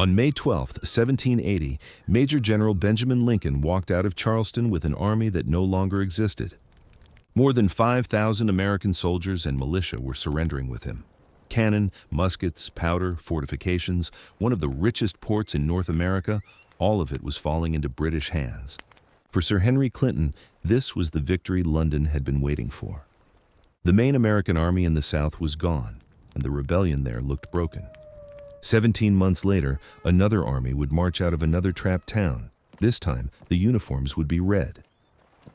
On May 12, 1780, Major General Benjamin Lincoln walked out of Charleston with an army that no longer existed. More than 5,000 American soldiers and militia were surrendering with him. Cannon, muskets, powder, fortifications, one of the richest ports in North America, all of it was falling into British hands. For Sir Henry Clinton, this was the victory London had been waiting for. The main American army in the South was gone, and the rebellion there looked broken. 17 months later, another army would march out of another trapped town. This time, the uniforms would be red.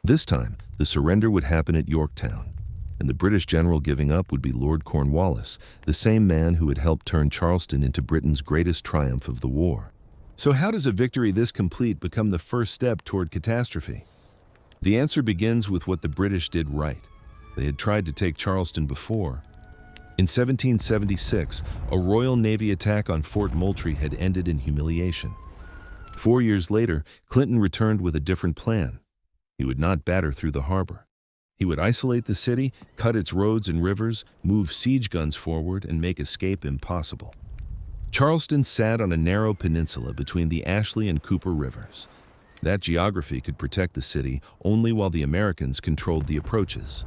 This time, the surrender would happen at Yorktown, and the British general giving up would be Lord Cornwallis, the same man who had helped turn Charleston into Britain's greatest triumph of the war. So how does a victory this complete become the first step toward catastrophe? The answer begins with what the British did right. They had tried to take Charleston before. In 1776, a Royal Navy attack on Fort Moultrie had ended in humiliation. 4 years later, Clinton returned with a different plan. He would not batter through the harbor. He would isolate the city, cut its roads and rivers, move siege guns forward, and make escape impossible. Charleston sat on a narrow peninsula between the Ashley and Cooper rivers. That geography could protect the city only while the Americans controlled the approaches.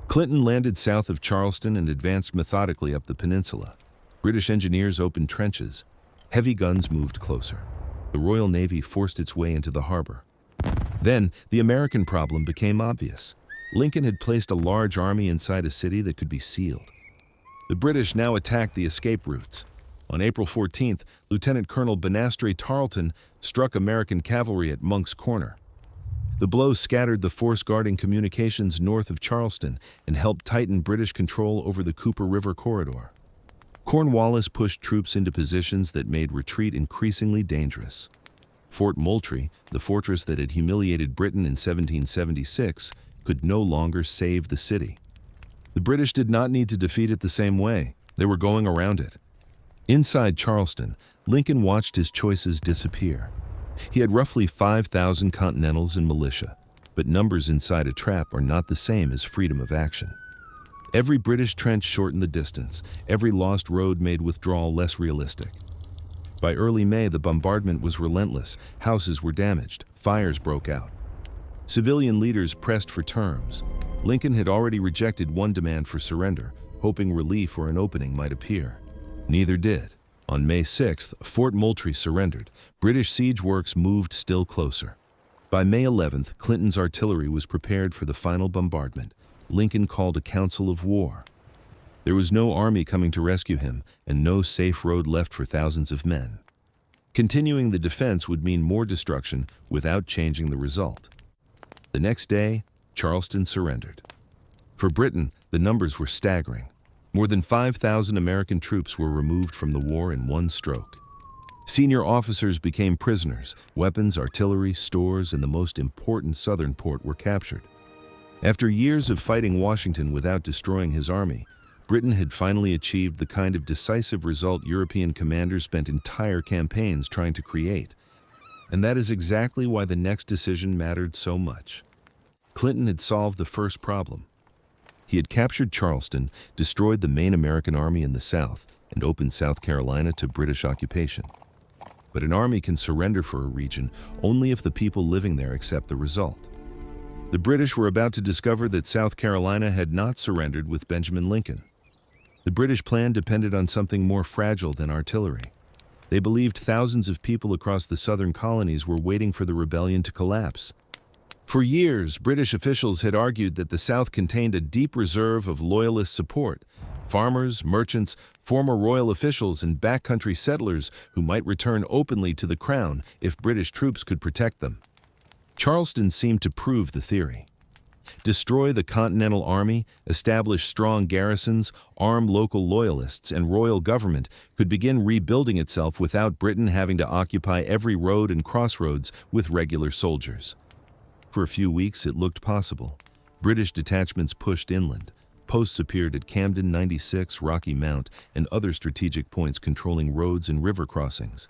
Clinton landed south of Charleston and advanced methodically up the peninsula. British engineers opened trenches. Heavy guns moved closer. The Royal Navy forced its way into the harbor. Then, the American problem became obvious. Lincoln had placed a large army inside a city that could be sealed. The British now attacked the escape routes. On April 14th, Lieutenant Colonel Banastre Tarleton struck American cavalry at Monk's Corner. The blow scattered the force guarding communications north of Charleston and helped tighten British control over the Cooper River corridor. Cornwallis pushed troops into positions that made retreat increasingly dangerous. Fort Moultrie, the fortress that had humiliated Britain in 1776, could no longer save the city. The British did not need to defeat it the same way. They were going around it. Inside Charleston, Lincoln watched his choices disappear. He had roughly 5,000 Continentals and militia, but numbers inside a trap are not the same as freedom of action. Every British trench shortened the distance. Every lost road made withdrawal less realistic. By early May, the bombardment was relentless. Houses were damaged. Fires broke out. Civilian leaders pressed for terms. Lincoln had already rejected one demand for surrender, hoping relief or an opening might appear. Neither did. On May 6th, Fort Moultrie surrendered. British siege works moved still closer. By May 11th, Clinton's artillery was prepared for the final bombardment. Lincoln called a council of war. There was no army coming to rescue him, and no safe road left for thousands of men. Continuing the defense would mean more destruction without changing the result. The next day, Charleston surrendered. For Britain, the numbers were staggering. More than 5,000 American troops were removed from the war in one stroke. Senior officers became prisoners. Weapons, artillery, stores, and the most important southern port were captured. After years of fighting Washington without destroying his army, Britain had finally achieved the kind of decisive result European commanders spent entire campaigns trying to create. And that is exactly why the next decision mattered so much. Clinton had solved the first problem. He had captured Charleston, destroyed the main American army in the South, and opened South Carolina to British occupation. But an army can surrender for a region only if the people living there accept the result. The British were about to discover that South Carolina had not surrendered with Benjamin Lincoln. The British plan depended on something more fragile than artillery. They believed thousands of people across the southern colonies were waiting for the rebellion to collapse. For years, British officials had argued that the South contained a deep reserve of loyalist support, farmers, merchants, former royal officials, and backcountry settlers who might return openly to the crown if British troops could protect them. Charleston seemed to prove the theory. Destroy the Continental Army, establish strong garrisons, arm local loyalists, and royal government could begin rebuilding itself without Britain having to occupy every road and crossroads with regular soldiers. For a few weeks, it looked possible. British detachments pushed inland. Posts appeared at Camden 96, Rocky Mount, and other strategic points controlling roads and river crossings.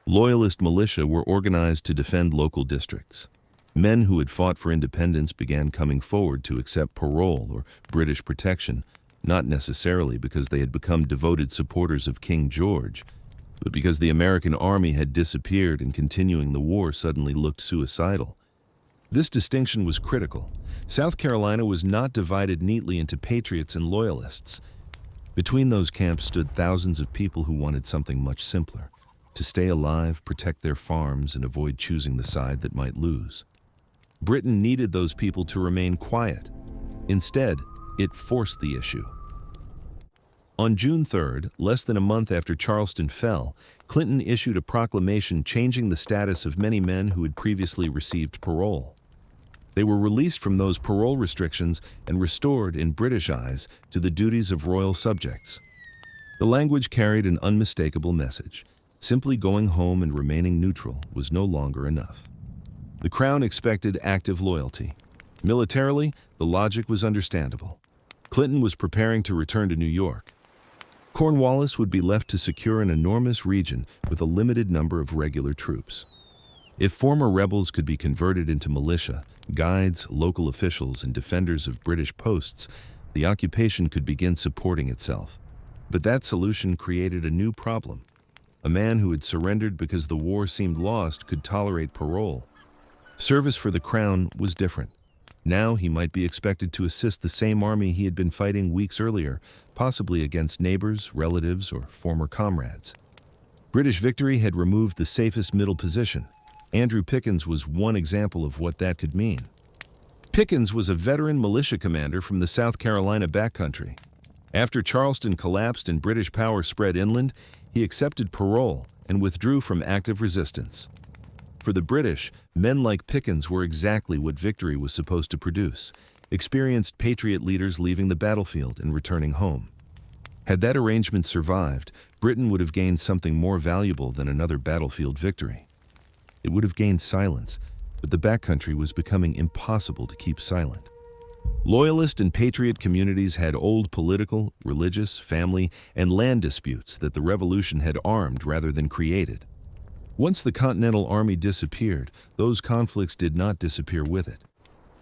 Loyalist militia were organized to defend local districts. Men who had fought for independence began coming forward to accept parole or British protection, not necessarily because they had become devoted supporters of King George. but because the American army had disappeared and continuing the war suddenly looked suicidal. This distinction was critical. South Carolina was not divided neatly into patriots and loyalists. Between those camps stood thousands of people who wanted something much simpler: to stay alive, protect their farms, and avoid choosing the side that might lose. Britain needed those people to remain quiet. Instead, it forced the issue. On June 3rd, less than a month after Charleston fell, Clinton issued a proclamation changing the status of many men who had previously received parole. They were released from those parole restrictions and restored, in British eyes, to the duties of royal subjects. The language carried an unmistakable message. Simply going home and remaining neutral was no longer enough. The Crown expected active loyalty. Militarily, the logic was understandable. Clinton was preparing to return to New York. Cornwallis would be left to secure an enormous region with a limited number of regular troops. If former rebels could be converted into militia, guides, local officials, and defenders of British posts, the occupation could begin supporting itself. But that solution created a new problem. A man who had surrendered because the war seemed lost could tolerate parole. Service for the Crown was different. Now he might be expected to assist the same army he had been fighting weeks earlier, possibly against neighbors, relatives, or former comrades. British victory had removed the safest middle position. Andrew Pickens was one example of what that could mean. Pickens was a veteran militia commander from the South Carolina backcountry. After Charleston collapsed and British power spread inland, he accepted parole and withdrew from active resistance. For the British, men like Pickens were exactly what victory was supposed to produce: experienced patriot leaders leaving the battlefield and returning home. Had that arrangement survived, Britain would have gained something more valuable than another battlefield victory. It would have gained silence, but the backcountry was becoming impossible to keep silent. Loyalist and patriot communities had old political, religious, family, and land disputes that the Revolution had armed rather than created. Once the Continental Army disappeared, those conflicts did not disappear with it.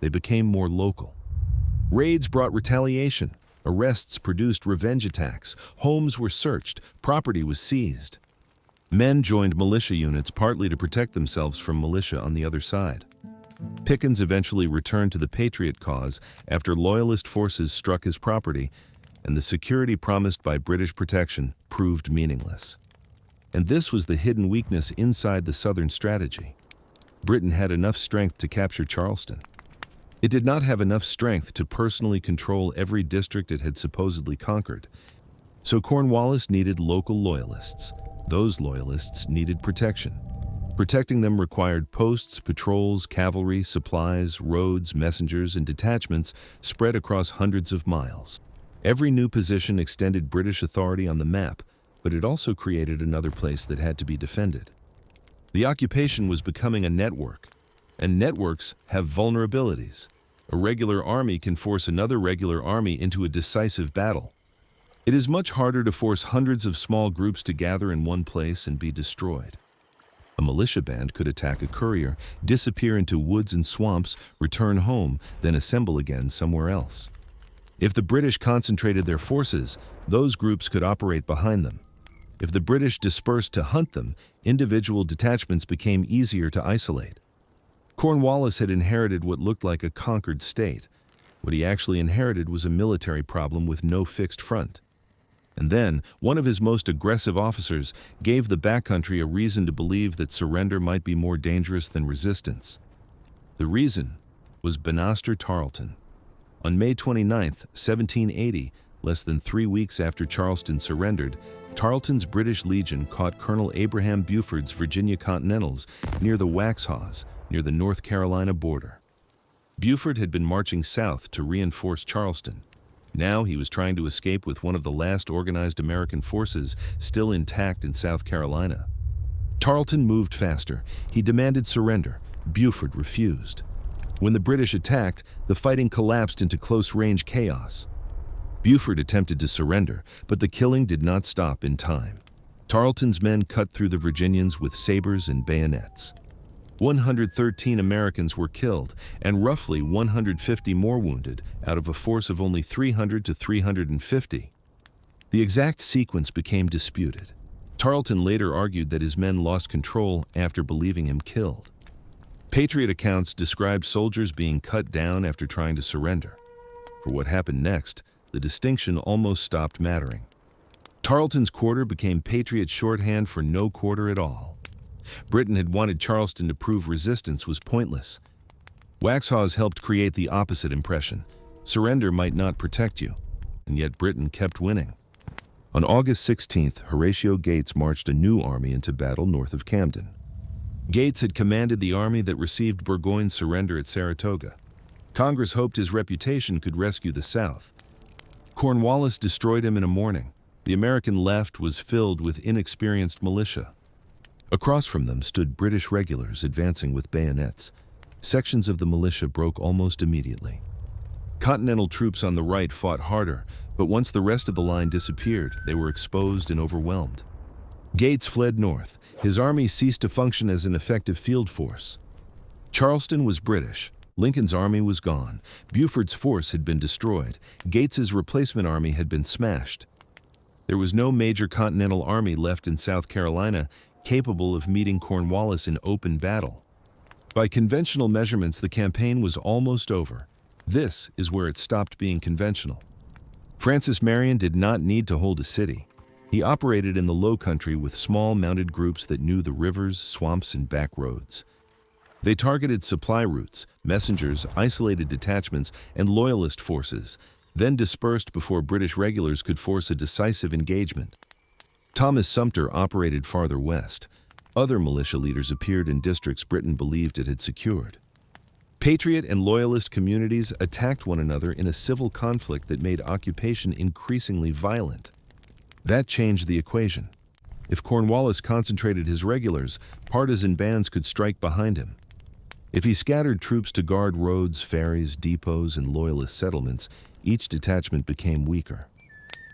They became more local. Raids brought retaliation. Arrests produced revenge attacks. Homes were searched. Property was seized. Men joined militia units partly to protect themselves from militia on the other side. Pickens eventually returned to the Patriot cause after Loyalist forces struck his property, and the security promised by British protection proved meaningless. And this was the hidden weakness inside the Southern strategy. Britain had enough strength to capture Charleston. It did not have enough strength to personally control every district it had supposedly conquered. So Cornwallis needed local loyalists. Those loyalists needed protection. Protecting them required posts, patrols, cavalry, supplies, roads, messengers, and detachments spread across hundreds of miles. Every new position extended British authority on the map, but it also created another place that had to be defended. The occupation was becoming a network, and networks have vulnerabilities. A regular army can force another regular army into a decisive battle. It is much harder to force hundreds of small groups to gather in one place and be destroyed. A militia band could attack a courier, disappear into woods and swamps, return home, then assemble again somewhere else. If the British concentrated their forces, those groups could operate behind them. If the British dispersed to hunt them, individual detachments became easier to isolate. Cornwallis had inherited what looked like a conquered state. What he actually inherited was a military problem with no fixed front. And then, one of his most aggressive officers gave the backcountry a reason to believe that surrender might be more dangerous than resistance. The reason was Banastre Tarleton. On May 29, 1780, less than 3 weeks after Charleston surrendered, Tarleton's British Legion caught Colonel Abraham Buford's Virginia Continentals near the Waxhaws, near the North Carolina border. Buford had been marching south to reinforce Charleston. Now he was trying to escape with one of the last organized American forces still intact in South Carolina. Tarleton moved faster. He demanded surrender. Buford refused. When the British attacked, the fighting collapsed into close-range chaos. Buford attempted to surrender, but the killing did not stop in time. Tarleton's men cut through the Virginians with sabers and bayonets. 113 Americans were killed and roughly 150 more wounded out of a force of only 300 to 350. The exact sequence became disputed. Tarleton later argued that his men lost control after believing him killed. Patriot accounts described soldiers being cut down after trying to surrender. For what happened next, the distinction almost stopped mattering. Tarleton's quarter became Patriot shorthand for no quarter at all. Britain had wanted Charleston to prove resistance was pointless. Waxhaws helped create the opposite impression. Surrender might not protect you, and yet Britain kept winning. On August 16th, Horatio Gates marched a new army into battle north of Camden. Gates had commanded the army that received Burgoyne's surrender at Saratoga. Congress hoped his reputation could rescue the South. Cornwallis destroyed him in a morning. The American left was filled with inexperienced militia. Across from them stood British regulars advancing with bayonets. Sections of the militia broke almost immediately. Continental troops on the right fought harder, but once the rest of the line disappeared, they were exposed and overwhelmed. Gates fled north. His army ceased to function as an effective field force. Charleston was British. Lincoln's army was gone. Buford's force had been destroyed. Gates's replacement army had been smashed. There was no major Continental army left in South Carolina capable of meeting Cornwallis in open battle. By conventional measurements, the campaign was almost over. This is where it stopped being conventional. Francis Marion did not need to hold a city. He operated in the Low Country with small mounted groups that knew the rivers, swamps, and back roads. They targeted supply routes, messengers, isolated detachments, and loyalist forces, then dispersed before British regulars could force a decisive engagement. Thomas Sumter operated farther west. Other militia leaders appeared in districts Britain believed it had secured. Patriot and Loyalist communities attacked one another in a civil conflict that made occupation increasingly violent. That changed the equation. If Cornwallis concentrated his regulars, partisan bands could strike behind him. If he scattered troops to guard roads, ferries, depots, and Loyalist settlements, each detachment became weaker.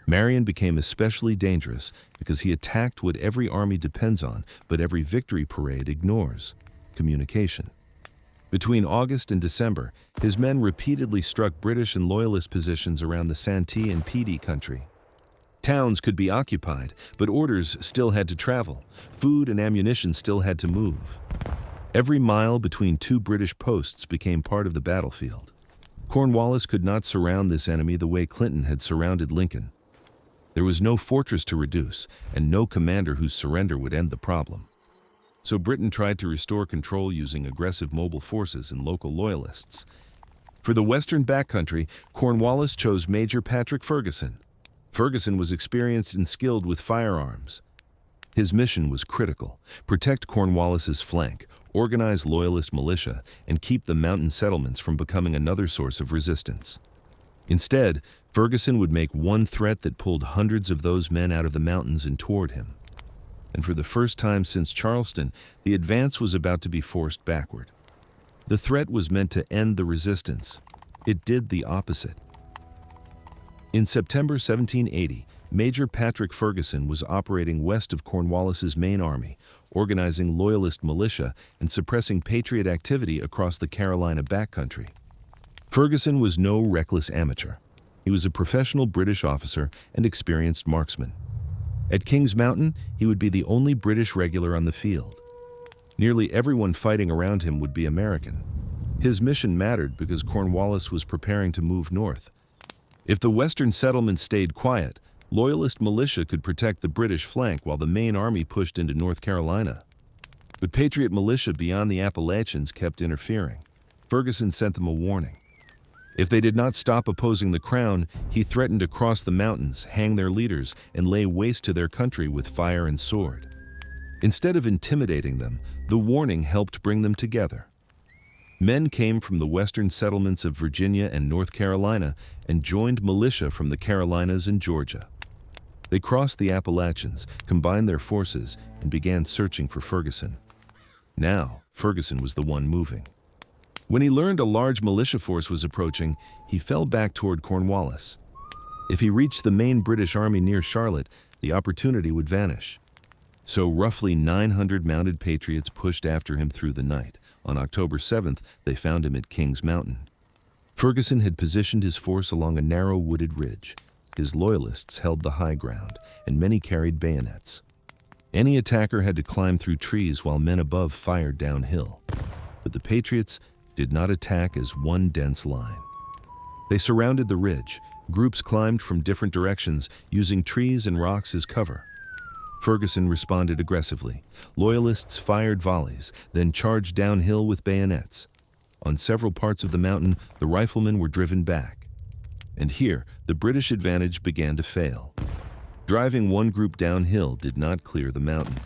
Marion became especially dangerous because he attacked what every army depends on, but every victory parade ignores: communication. Between August and December, his men repeatedly struck British and Loyalist positions around the Santee and Pee Dee country. Towns could be occupied, but orders still had to travel. Food and ammunition still had to move. Every mile between two British posts became part of the battlefield. Cornwallis could not surround this enemy the way Clinton had surrounded Lincoln. There was no fortress to reduce, and no commander whose surrender would end the problem. So Britain tried to restore control using aggressive mobile forces and local loyalists. For the western backcountry, Cornwallis chose Major Patrick Ferguson. Ferguson was experienced and skilled with firearms. His mission was critical: protect Cornwallis's flank, organize Loyalist militia, and keep the mountain settlements from becoming another source of resistance. Instead, Ferguson would make one threat that pulled hundreds of those men out of the mountains and toward him. And for the first time since Charleston, the advance was about to be forced backward. The threat was meant to end the resistance. It did the opposite. In September 1780, Major Patrick Ferguson was operating west of Cornwallis's main army, organizing Loyalist militia and suppressing Patriot activity across the Carolina backcountry. Ferguson was no reckless amateur. He was a professional British officer and experienced marksman. At Kings Mountain, he would be the only British regular on the field. Nearly everyone fighting around him would be American. His mission mattered because Cornwallis was preparing to move north. If the western settlements stayed quiet, Loyalist militia could protect the British flank while the main army pushed into North Carolina. But Patriot militia beyond the Appalachians kept interfering. Ferguson sent them a warning. If they did not stop opposing the crown, he threatened to cross the mountains, hang their leaders, and lay waste to their country with fire and sword. Instead of intimidating them, the warning helped bring them together. Men came from the western settlements of Virginia and North Carolina and joined militia from the Carolinas and Georgia. They crossed the Appalachians, combined their forces, and began searching for Ferguson. Now, Ferguson was the one moving. When he learned a large militia force was approaching, he fell back toward Cornwallis. If he reached the main British army near Charlotte, the opportunity would vanish. So roughly 900 mounted patriots pushed after him through the night. On October 7th, they found him at Kings Mountain. Ferguson had positioned his force along a narrow wooded ridge. His loyalists held the high ground, and many carried bayonets. Any attacker had to climb through trees while men above fired downhill. But the Patriots did not attack as one dense line. They surrounded the ridge. Groups climbed from different directions, using trees and rocks as cover. Ferguson responded aggressively. Loyalists fired volleys, then charged downhill with bayonets. On several parts of the mountain, the riflemen were driven back. And here, the British advantage began to fail. Driving one group downhill did not clear the mountain.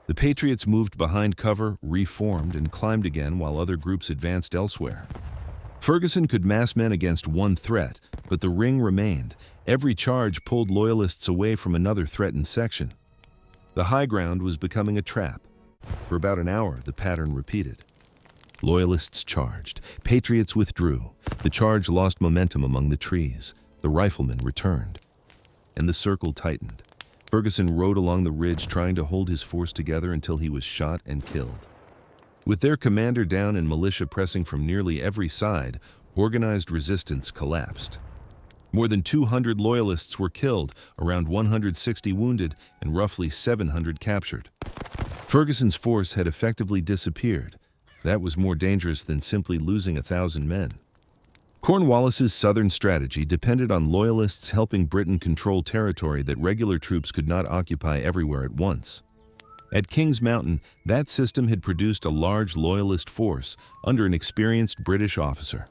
The Patriots moved behind cover, reformed, and climbed again while other groups advanced elsewhere. Ferguson could mass men against one threat, but the ring remained. Every charge pulled Loyalists away from another threatened section. The high ground was becoming a trap. For about an hour, the pattern repeated. Loyalists charged. Patriots withdrew. The charge lost momentum among the trees. The riflemen returned. And the circle tightened. Ferguson rode along the ridge trying to hold his force together until he was shot and killed. With their commander down and militia pressing from nearly every side, organized resistance collapsed. More than 200 Loyalists were killed, around 160 wounded, and roughly 700 captured. Ferguson's force had effectively disappeared. That was more dangerous than simply losing 1,000 men. Cornwallis's southern strategy depended on Loyalists helping Britain control territory that regular troops could not occupy everywhere at once. At Kings Mountain, that system had produced a large Loyalist force under an experienced British officer.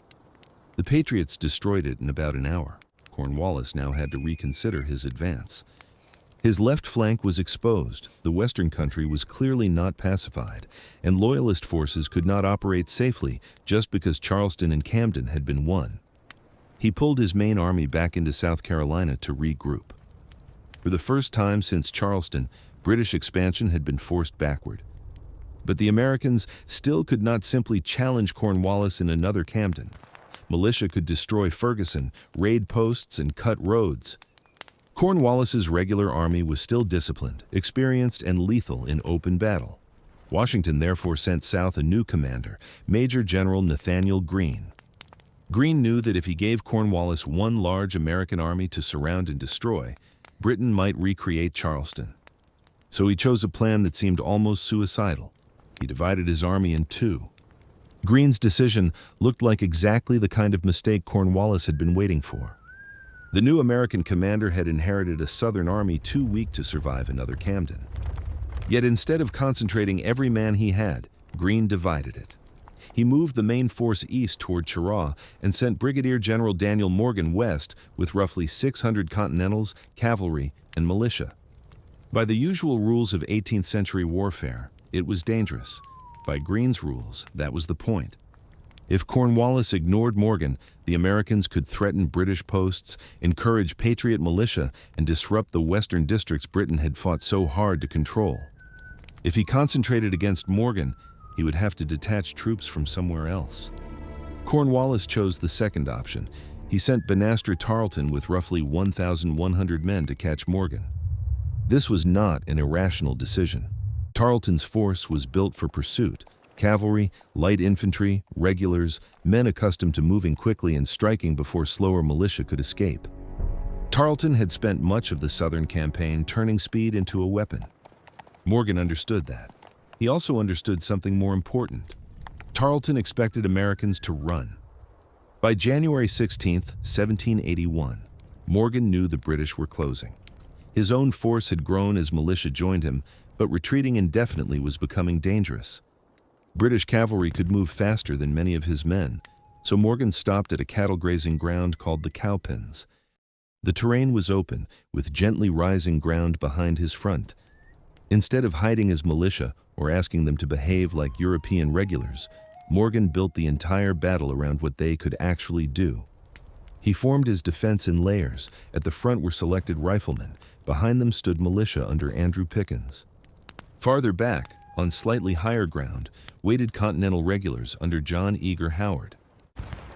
The Patriots destroyed it in about an hour. Cornwallis now had to reconsider his advance. His left flank was exposed, the western country was clearly not pacified, and Loyalist forces could not operate safely just because Charleston and Camden had been won. He pulled his main army back into South Carolina to regroup. For the first time since Charleston, British expansion had been forced backward. But the Americans still could not simply challenge Cornwallis in another Camden. Militia could destroy Ferguson, raid posts, and cut roads. Cornwallis's regular army was still disciplined, experienced, and lethal in open battle. Washington therefore sent south a new commander, Major General Nathanael Greene. Greene knew that if he gave Cornwallis one large American army to surround and destroy, Britain might recreate Charleston. So he chose a plan that seemed almost suicidal. He divided his army in two. Greene's decision looked like exactly the kind of mistake Cornwallis had been waiting for. The new American commander had inherited a southern army too weak to survive another Camden. Yet instead of concentrating every man he had, Greene divided it. He moved the main force east toward Cheraw and sent Brigadier General Daniel Morgan west with roughly 600 Continentals, cavalry, and militia. By the usual rules of 18th century warfare, it was dangerous. By Greene's rules, that was the point. If Cornwallis ignored Morgan, the Americans could threaten British posts, encourage Patriot militia, and disrupt the western districts Britain had fought so hard to control. If he concentrated against Morgan, he would have to detach troops from somewhere else. Cornwallis chose the second option. He sent Banastre Tarleton with roughly 1,100 men to catch Morgan. This was not an irrational decision. Tarleton's force was built for pursuit. Cavalry, light infantry, regulars, men accustomed to moving quickly and striking before slower militia could escape. Tarleton had spent much of the southern campaign turning speed into a weapon. Morgan understood that. He also understood something more important. Tarleton expected Americans to run. By January 16, 1781, Morgan knew the British were closing. His own force had grown as militia joined him, but retreating indefinitely was becoming dangerous. British cavalry could move faster than many of his men, so Morgan stopped at a cattle grazing ground called the Cowpens. The terrain was open, with gently rising ground behind his front. Instead of hiding his militia or asking them to behave like European regulars, Morgan built the entire battle around what they could actually do. He formed his defense in layers. At the front were selected riflemen. Behind them stood militia under Andrew Pickens. Farther back, on slightly higher ground, waited Continental regulars under John Eager Howard.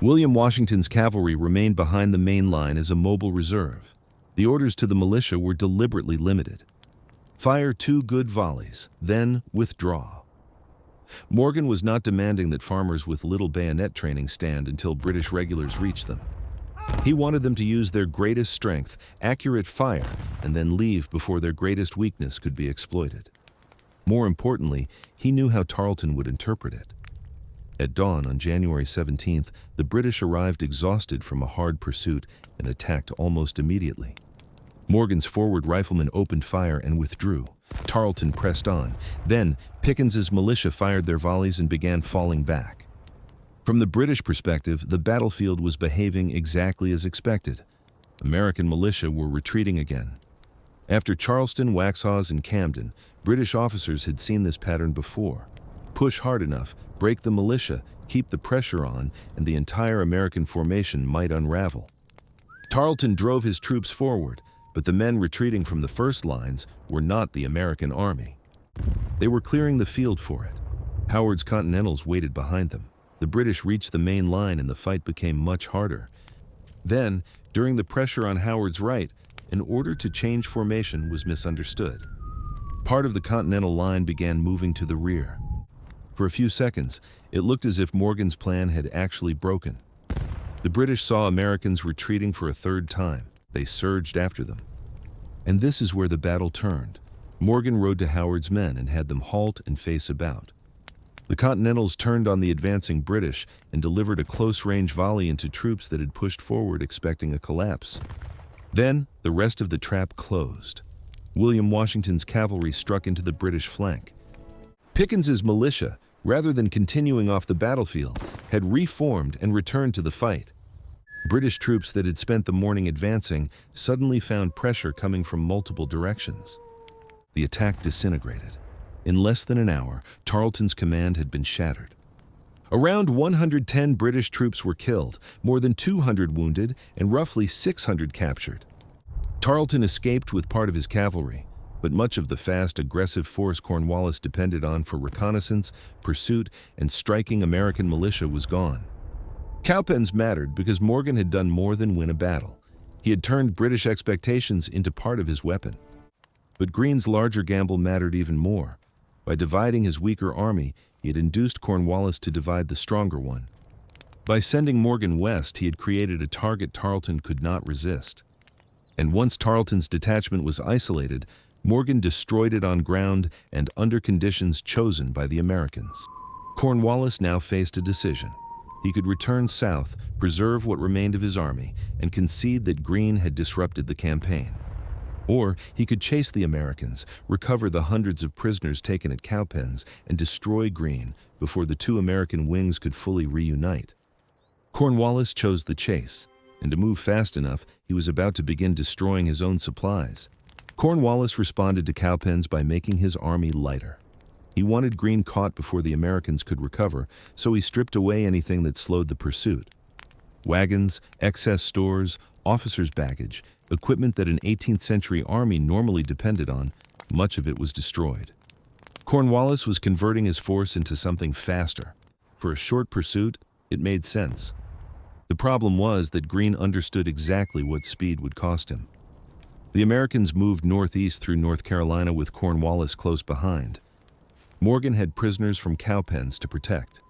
William Washington's cavalry remained behind the main line as a mobile reserve. The orders to the militia were deliberately limited. Fire 2 good volleys, then withdraw. Morgan was not demanding that farmers with little bayonet training stand until British regulars reached them. He wanted them to use their greatest strength, accurate fire, and then leave before their greatest weakness could be exploited. More importantly, he knew how Tarleton would interpret it. At dawn on January 17th, the British arrived exhausted from a hard pursuit and attacked almost immediately. Morgan's forward riflemen opened fire and withdrew. Tarleton pressed on. Then, Pickens's militia fired their volleys and began falling back. From the British perspective, the battlefield was behaving exactly as expected. American militia were retreating again. After Charleston, Waxhaws, and Camden, British officers had seen this pattern before. Push hard enough, break the militia, keep the pressure on, and the entire American formation might unravel. Tarleton drove his troops forward, but the men retreating from the first lines were not the American army. They were clearing the field for it. Howard's Continentals waited behind them. The British reached the main line and the fight became much harder. Then, during the pressure on Howard's right, an order to change formation was misunderstood. Part of the Continental line began moving to the rear. For a few seconds, it looked as if Morgan's plan had actually broken. The British saw Americans retreating for a third time. They surged after them. And this is where the battle turned. Morgan rode to Howard's men and had them halt and face about. The Continentals turned on the advancing British and delivered a close-range volley into troops that had pushed forward expecting a collapse. Then, the rest of the trap closed. William Washington's cavalry struck into the British flank. Pickens's militia, rather than continuing off the battlefield, had reformed and returned to the fight. British troops that had spent the morning advancing suddenly found pressure coming from multiple directions. The attack disintegrated. In less than an hour, Tarleton's command had been shattered. Around 110 British troops were killed, more than 200 wounded, and roughly 600 captured. Tarleton escaped with part of his cavalry, but much of the fast, aggressive force Cornwallis depended on for reconnaissance, pursuit, and striking American militia was gone. Cowpens mattered because Morgan had done more than win a battle. He had turned British expectations into part of his weapon. But Greene's larger gamble mattered even more. By dividing his weaker army, he had induced Cornwallis to divide the stronger one. By sending Morgan west, he had created a target Tarleton could not resist. And once Tarleton's detachment was isolated, Morgan destroyed it on ground and under conditions chosen by the Americans. Cornwallis now faced a decision. He could return south, preserve what remained of his army, and concede that Greene had disrupted the campaign. Or he could chase the Americans, recover the hundreds of prisoners taken at Cowpens, and destroy Greene before the two American wings could fully reunite. Cornwallis chose the chase, and to move fast enough, he was about to begin destroying his own supplies. Cornwallis responded to Cowpens by making his army lighter. He wanted Greene caught before the Americans could recover, so he stripped away anything that slowed the pursuit. Wagons, excess stores, officers' baggage, equipment that an 18th century army normally depended on, much of it was destroyed. Cornwallis was converting his force into something faster. For a short pursuit, it made sense. The problem was that Greene understood exactly what speed would cost him. The Americans moved northeast through North Carolina with Cornwallis close behind. Morgan had prisoners from Cowpens to protect.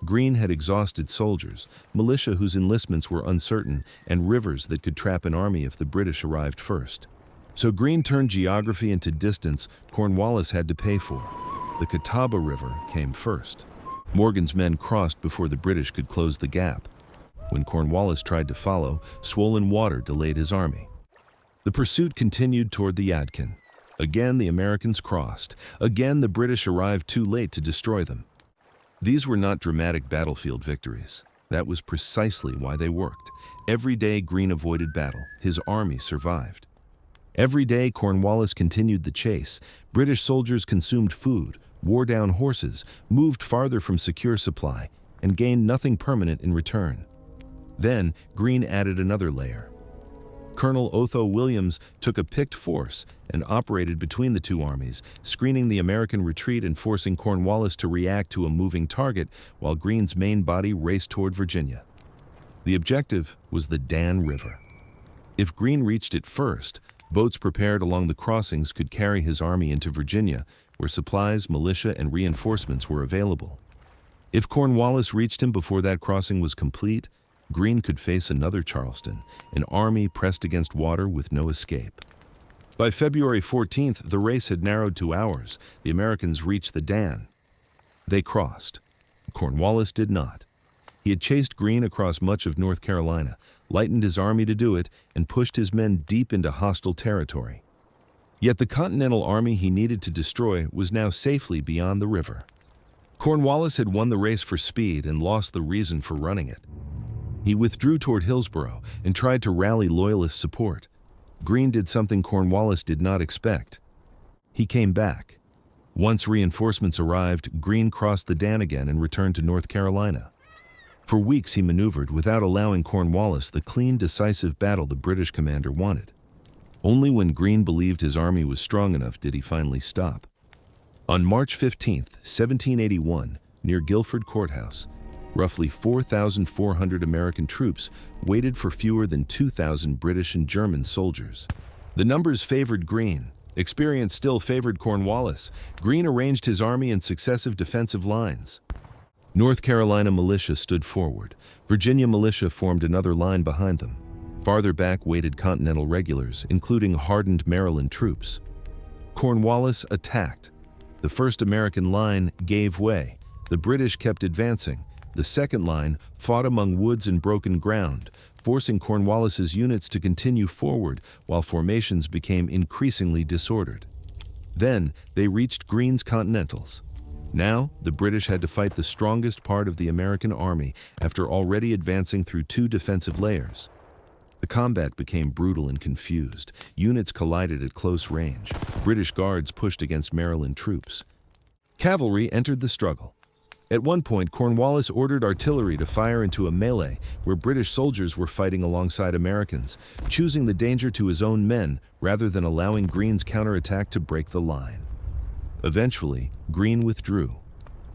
Greene had exhausted soldiers, militia whose enlistments were uncertain, and rivers that could trap an army if the British arrived first. So Greene turned geography into distance Cornwallis had to pay for. The Catawba River came first. Morgan's men crossed before the British could close the gap. When Cornwallis tried to follow, swollen water delayed his army. The pursuit continued toward the Yadkin. Again, the Americans crossed. Again, the British arrived too late to destroy them. These were not dramatic battlefield victories. That was precisely why they worked. Every day Greene avoided battle. His army survived. Every day Cornwallis continued the chase. British soldiers consumed food, wore down horses, moved farther from secure supply, and gained nothing permanent in return. Then Greene added another layer. Colonel Otho Williams took a picked force and operated between the two armies, screening the American retreat and forcing Cornwallis to react to a moving target while Greene's main body raced toward Virginia. The objective was the Dan River. If Greene reached it first, boats prepared along the crossings could carry his army into Virginia, where supplies, militia, and reinforcements were available. If Cornwallis reached him before that crossing was complete, Greene could face another Charleston, an army pressed against water with no escape. By February 14th, the race had narrowed to hours. The Americans reached the Dan. They crossed. Cornwallis did not. He had chased Greene across much of North Carolina, lightened his army to do it, and pushed his men deep into hostile territory. Yet the Continental Army he needed to destroy was now safely beyond the river. Cornwallis had won the race for speed and lost the reason for running it. He withdrew toward Hillsborough and tried to rally Loyalist support. Greene did something Cornwallis did not expect. He came back. Once reinforcements arrived, Greene crossed the Dan again and returned to North Carolina. For weeks he maneuvered without allowing Cornwallis the clean, decisive battle the British commander wanted. Only when Greene believed his army was strong enough did he finally stop. On March 15, 1781, near Guilford Courthouse, roughly 4,400 American troops waited for fewer than 2,000 British and German soldiers. The numbers favored Greene. Experience still favored Cornwallis. Greene arranged his army in successive defensive lines. North Carolina militia stood forward. Virginia militia formed another line behind them. Farther back waited Continental regulars, including hardened Maryland troops. Cornwallis attacked. The first American line gave way. The British kept advancing. The second line fought among woods and broken ground, forcing Cornwallis's units to continue forward while formations became increasingly disordered. Then they reached Greene's Continentals. Now, the British had to fight the strongest part of the American army after already advancing through two defensive layers. The combat became brutal and confused. Units collided at close range. British guards pushed against Maryland troops. Cavalry entered the struggle. At one point, Cornwallis ordered artillery to fire into a melee where British soldiers were fighting alongside Americans, choosing the danger to his own men rather than allowing Greene's counterattack to break the line. Eventually, Greene withdrew.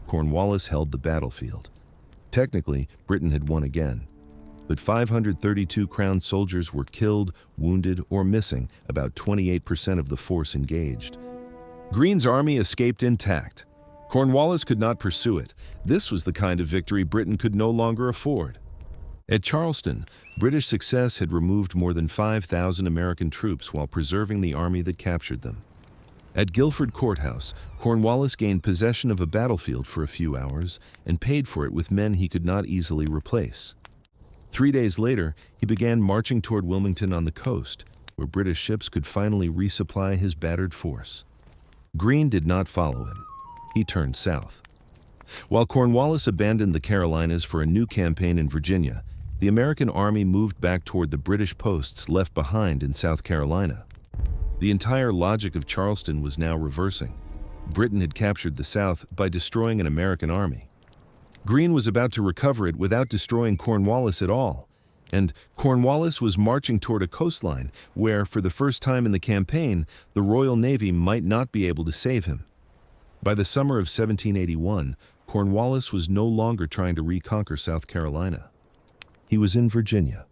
Cornwallis held the battlefield. Technically, Britain had won again. But 532 Crown soldiers were killed, wounded, or missing, about 28% of the force engaged. Greene's army escaped intact. Cornwallis could not pursue it. This was the kind of victory Britain could no longer afford. At Charleston, British success had removed more than 5,000 American troops while preserving the army that captured them. At Guilford Courthouse, Cornwallis gained possession of a battlefield for a few hours and paid for it with men he could not easily replace. 3 days later, he began marching toward Wilmington on the coast, where British ships could finally resupply his battered force. Greene did not follow him. He turned south. While Cornwallis abandoned the Carolinas for a new campaign in Virginia, the American army moved back toward the British posts left behind in South Carolina. The entire logic of Charleston was now reversing. Britain had captured the South by destroying an American army. Greene was about to recover it without destroying Cornwallis at all, and Cornwallis was marching toward a coastline where, for the first time in the campaign, the Royal Navy might not be able to save him. By the summer of 1781, Cornwallis was no longer trying to reconquer South Carolina. He was in Virginia.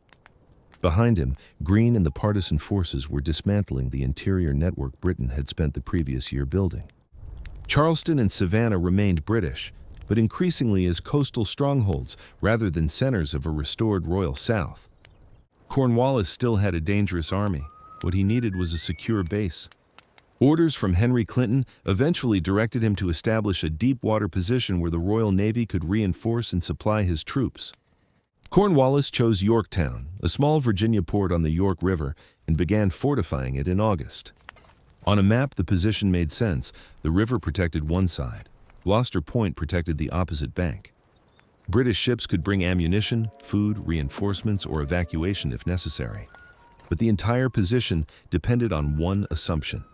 Behind him, Greene and the partisan forces were dismantling the interior network Britain had spent the previous year building. Charleston and Savannah remained British, but increasingly as coastal strongholds rather than centers of a restored Royal South. Cornwallis still had a dangerous army. What he needed was a secure base. Orders from Henry Clinton eventually directed him to establish a deep water position where the Royal Navy could reinforce and supply his troops. Cornwallis chose Yorktown, a small Virginia port on the York River, and began fortifying it in August. On a map, the position made sense. The river protected one side. Gloucester Point protected the opposite bank. British ships could bring ammunition, food, reinforcements, or evacuation if necessary. But the entire position depended on one assumption.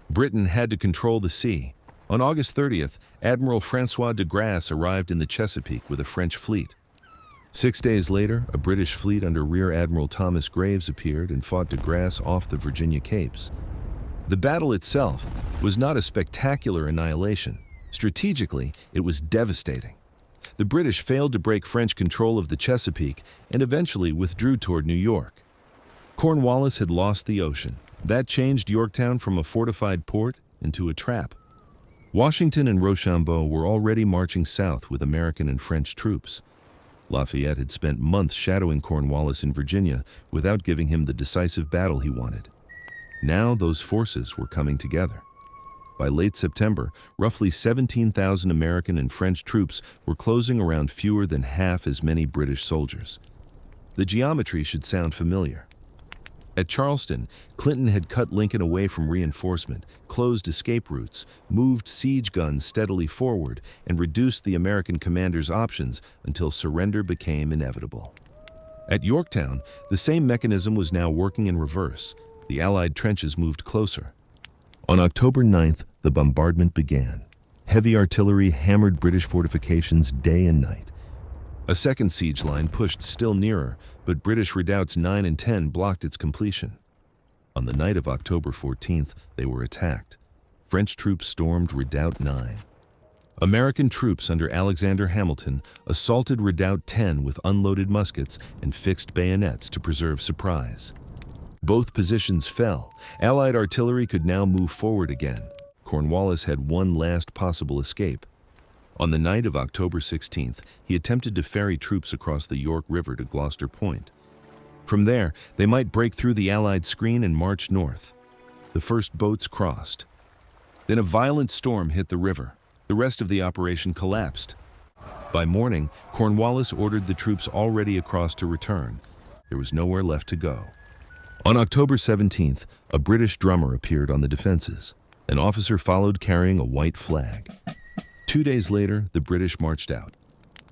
Britain had to control the sea. On August 30th, Admiral François de Grasse arrived in the Chesapeake with a French fleet. 6 days later, a British fleet under Rear Admiral Thomas Graves appeared and fought de Grasse off the Virginia Capes. The battle itself was not a spectacular annihilation. Strategically, it was devastating. The British failed to break French control of the Chesapeake and eventually withdrew toward New York. Cornwallis had lost the ocean. That changed Yorktown from a fortified port into a trap. Washington and Rochambeau were already marching south with American and French troops. Lafayette had spent months shadowing Cornwallis in Virginia without giving him the decisive battle he wanted. Now those forces were coming together. By late September, roughly 17,000 American and French troops were closing around fewer than half as many British soldiers. The geometry should sound familiar. At Charleston, Clinton had cut Lincoln away from reinforcement, closed escape routes, moved siege guns steadily forward, and reduced the American commander's options until surrender became inevitable. At Yorktown, the same mechanism was now working in reverse. The Allied trenches moved closer. On October 9th, the bombardment began. Heavy artillery hammered British fortifications day and night. A second siege line pushed still nearer, but British redoubts 9 and 10 blocked its completion. On the night of October 14th, they were attacked. French troops stormed Redoubt 9. American troops under Alexander Hamilton assaulted Redoubt 10 with unloaded muskets and fixed bayonets to preserve surprise. Both positions fell. Allied artillery could now move forward again. Cornwallis had one last possible escape. On the night of October 16th, he attempted to ferry troops across the York River to Gloucester Point. From there, they might break through the Allied screen and march north. The first boats crossed. Then a violent storm hit the river. The rest of the operation collapsed. By morning, Cornwallis ordered the troops already across to return. There was nowhere left to go. On October 17th, a British drummer appeared on the defenses. An officer followed carrying a white flag. 2 days later, the British marched out.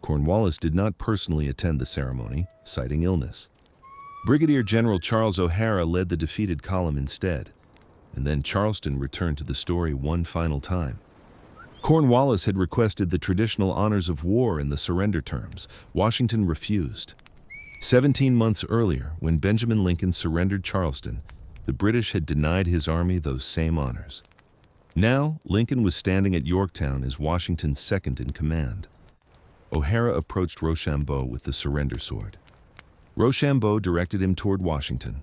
Cornwallis did not personally attend the ceremony, citing illness. Brigadier General Charles O'Hara led the defeated column instead. And then Charleston returned to the story one final time. Cornwallis had requested the traditional honors of war in the surrender terms. Washington refused. 17 months earlier, when Benjamin Lincoln surrendered Charleston, the British had denied his army those same honors. Now, Lincoln was standing at Yorktown as Washington's second in command. O'Hara approached Rochambeau with the surrender sword. Rochambeau directed him toward Washington.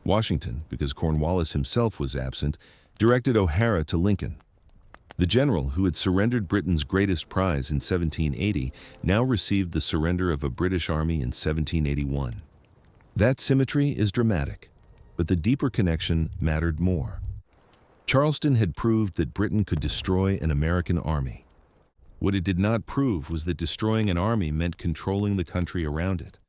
Washington, because Cornwallis himself was absent, directed O'Hara to Lincoln. The general, who had surrendered Britain's greatest prize in 1780, now received the surrender of a British army in 1781. That symmetry is dramatic, but the deeper connection mattered more. Charleston had proved that Britain could destroy an American army. What it did not prove was that destroying an army meant controlling the country around it.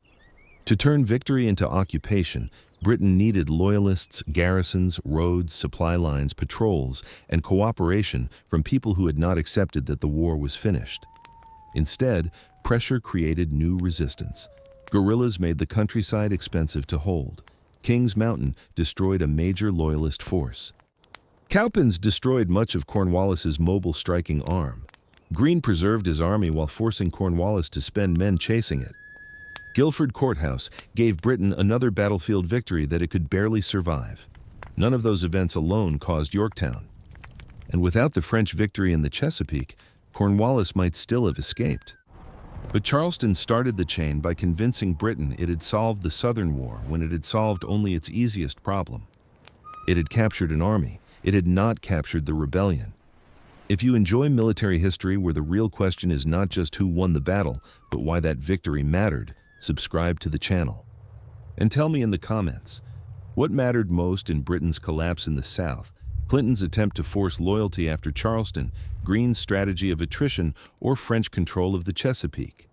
To turn victory into occupation, Britain needed loyalists, garrisons, roads, supply lines, patrols, and cooperation from people who had not accepted that the war was finished. Instead, pressure created new resistance. Guerrillas made the countryside expensive to hold. Kings Mountain destroyed a major loyalist force. Cowpens destroyed much of Cornwallis's mobile striking arm. Greene preserved his army while forcing Cornwallis to spend men chasing it. Guilford Courthouse gave Britain another battlefield victory that it could barely survive. None of those events alone caused Yorktown. And without the French victory in the Chesapeake, Cornwallis might still have escaped. But Charleston started the chain by convincing Britain it had solved the Southern War when it had solved only its easiest problem. It had captured an army. It had not captured the rebellion. If you enjoy military history where the real question is not just who won the battle, but why that victory mattered, subscribe to the channel. And tell me in the comments, what mattered most in Britain's collapse in the South? Clinton's attempt to force loyalty after Charleston, Greene's strategy of attrition, or French control of the Chesapeake?